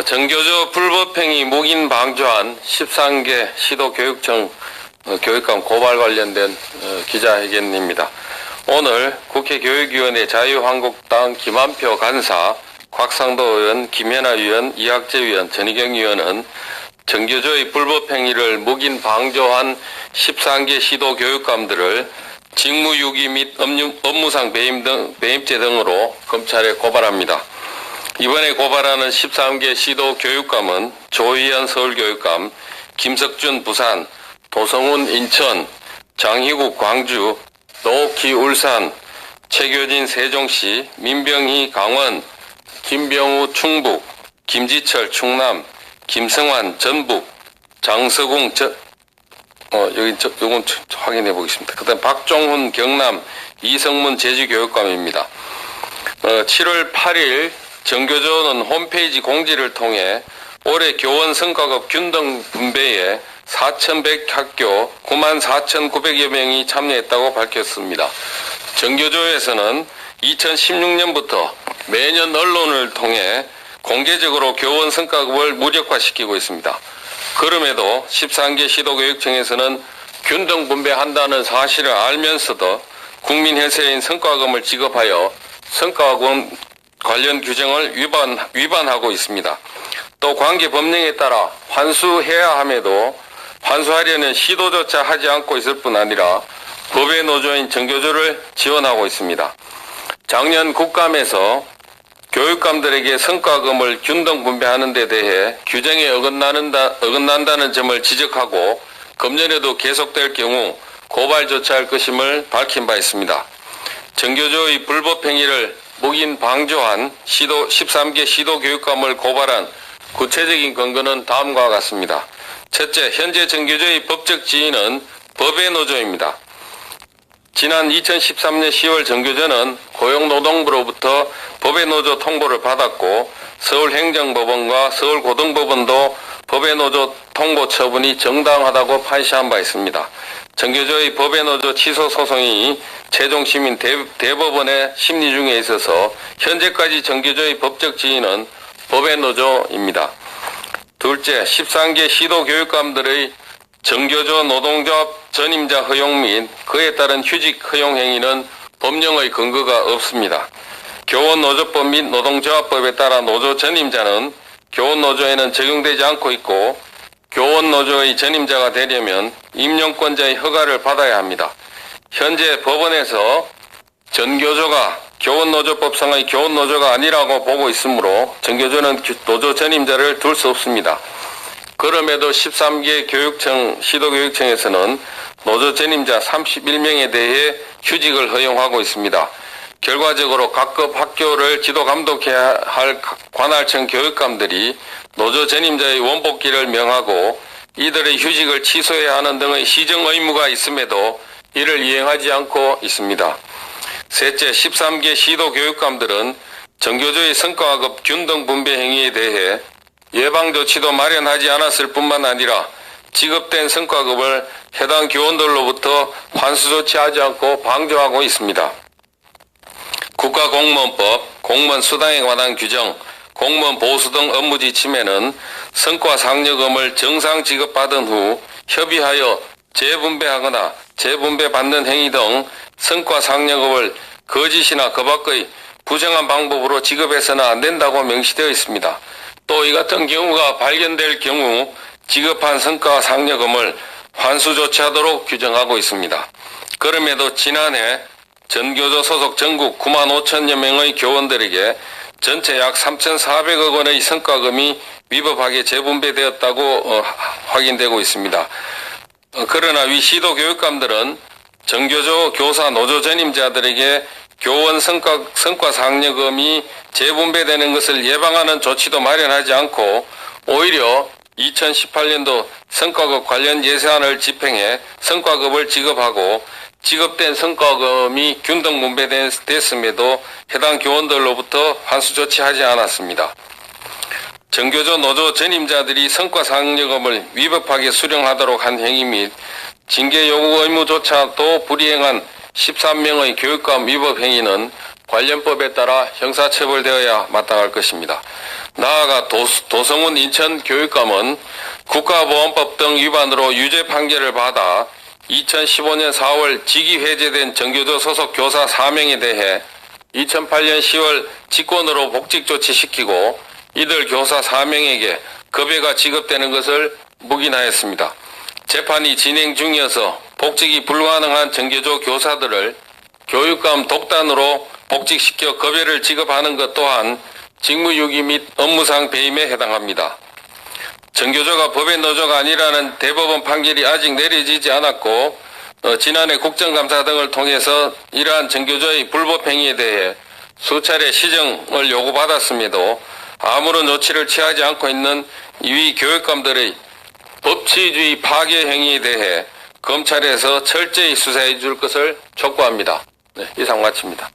전교조 불법행위 묵인 방조한 13개 시도교육청 교육감 고발 관련된 기자회견입니다. 오늘 국회 교육위원회 자유한국당 김한표 간사, 곽상도 의원, 김연아 위원, 이학재 위원, 전희경 위원은 전교조의 불법행위를 묵인 방조한 13개 시도교육감들을 직무유기 및 업무상 배임죄 등으로 검찰에 고발합니다. 이번에 고발하는 13개 시도교육감은 조희연 서울교육감, 김석준 부산, 도성훈 인천, 장희국 광주, 노옥희 울산, 최교진 세종시, 민병희 강원, 김병우 충북, 김지철 충남, 김성환 전북, 장서궁 요건 확인해 보겠습니다. 그 다음 박종훈 경남, 이성문 제주교육감입니다. 7월 8일 전교조는 홈페이지 공지를 통해 올해 교원 성과급 균등 분배에 4,100학교 94,900여 명이 참여했다고 밝혔습니다. 전교조에서는 2016년부터 매년 언론을 통해 공개적으로 교원 성과급을 무력화시키고 있습니다. 그럼에도 13개 시도교육청에서는 균등 분배한다는 사실을 알면서도 국민회사인 성과금을 지급하여 성과금 관련 규정을 위반하고 있습니다. 또 관계 법령에 따라 환수해야 함에도 환수하려는 시도조차 하지 않고 있을 뿐 아니라 법의 노조인 전교조를 지원하고 있습니다. 작년 국감에서 교육감들에게 성과금을 균등 분배하는 데 대해 규정에 어긋난다는 점을 지적하고 금년에도 계속될 경우 고발 조치할 것임을 밝힌 바 있습니다. 전교조의 불법행위를 묵인 방조한 13개 시도교육감을 고발한 구체적인 근거는 다음과 같습니다. 첫째, 현재 전교조의 법적 지위는 법의 노조입니다. 지난 2013년 10월 전교조는 고용노동부로부터 법의 노조 통보를 받았고 서울행정법원과 서울고등법원도 법의 노조 통보 처분이 정당하다고 판시한 바 있습니다. 전교조의 법의 노조 취소 소송이 최종 시민 대법원의 심리 중에 있어서 현재까지 전교조의 법적 지위는 법의 노조입니다. 둘째, 13개 시도교육감들의 전교조 노동조합 전임자 허용 및 그에 따른 휴직 허용 행위는 법령의 근거가 없습니다. 교원노조법 및 노동조합법에 따라 노조 전임자는 교원노조에는 적용되지 않고 있고 교원노조의 전임자가 되려면 임용권자의 허가를 받아야 합니다. 현재 법원에서 전교조가 교원노조법상의 교원노조가 아니라고 보고 있으므로 전교조는 노조 전임자를 둘 수 없습니다. 그럼에도 13개 시도교육청에서는 노조 전임자 31명에 대해 휴직을 허용하고 있습니다. 결과적으로 각급 학교를 지도 감독해야 할 관할청 교육감들이 노조 전임자의 원복귀를 명하고 이들의 휴직을 취소해야 하는 등의 시정 의무가 있음에도 이를 이행하지 않고 있습니다. 셋째, 13개 시도교육감들은 전교조의 성과급 균등 분배 행위에 대해 예방조치도 마련하지 않았을 뿐만 아니라 지급된 성과급을 해당 교원들로부터 환수 조치하지 않고 방조하고 있습니다. 국가공무원법, 공무원 수당에 관한 규정, 공무원 보수 등 업무 지침에는 성과상여금을 정상 지급받은 후 협의하여 재분배하거나 재분배받는 행위 등 성과상여금을 거짓이나 그 밖의 부정한 방법으로 지급해서는 안 된다고 명시되어 있습니다. 또 이 같은 경우가 발견될 경우 지급한 성과상여금을 환수 조치하도록 규정하고 있습니다. 그럼에도 지난해 전교조 소속 전국 9만 5천여 명의 교원들에게 전체 약 3,400억 원의 성과금이 위법하게 재분배되었다고 확인되고 있습니다. 그러나 위 시도교육감들은 전교조 교사 노조 전임자들에게 교원 성과상여금이 재분배되는 것을 예방하는 조치도 마련하지 않고 오히려 2018년도 성과급 관련 예산을 집행해 성과급을 지급하고 지급된 성과금이 균등 분배됐음에도 해당 교원들로부터 환수 조치하지 않았습니다. 전교조 노조 전임자들이 성과상여금을 위법하게 수령하도록 한 행위 및 징계 요구 의무조차도 불이행한 13명의 교육감 위법 행위는 관련법에 따라 형사처벌되어야 마땅할 것입니다. 나아가 도성훈 인천교육감은 국가보안법 등 위반으로 유죄 판결을 받아 2015년 4월 직위 해제된 전교조 소속 교사 4명에 대해 2008년 10월 직권으로 복직 조치시키고 이들 교사 4명에게 급여가 지급되는 것을 묵인하였습니다. 재판이 진행 중이어서 복직이 불가능한 전교조 교사들을 교육감 독단으로 복직시켜 급여를 지급하는 것 또한 직무유기 및 업무상 배임에 해당합니다. 전교조가 법의 노조가 아니라는 대법원 판결이 아직 내려지지 않았고 지난해 국정감사 등을 통해서 이러한 전교조의 불법 행위에 대해 수차례 시정을 요구받았음에도 아무런 조치를 취하지 않고 있는 이 교육감들의 법치주의 파괴 행위에 대해 검찰에서 철저히 수사해 줄 것을 촉구합니다. 네, 이상 마칩니다.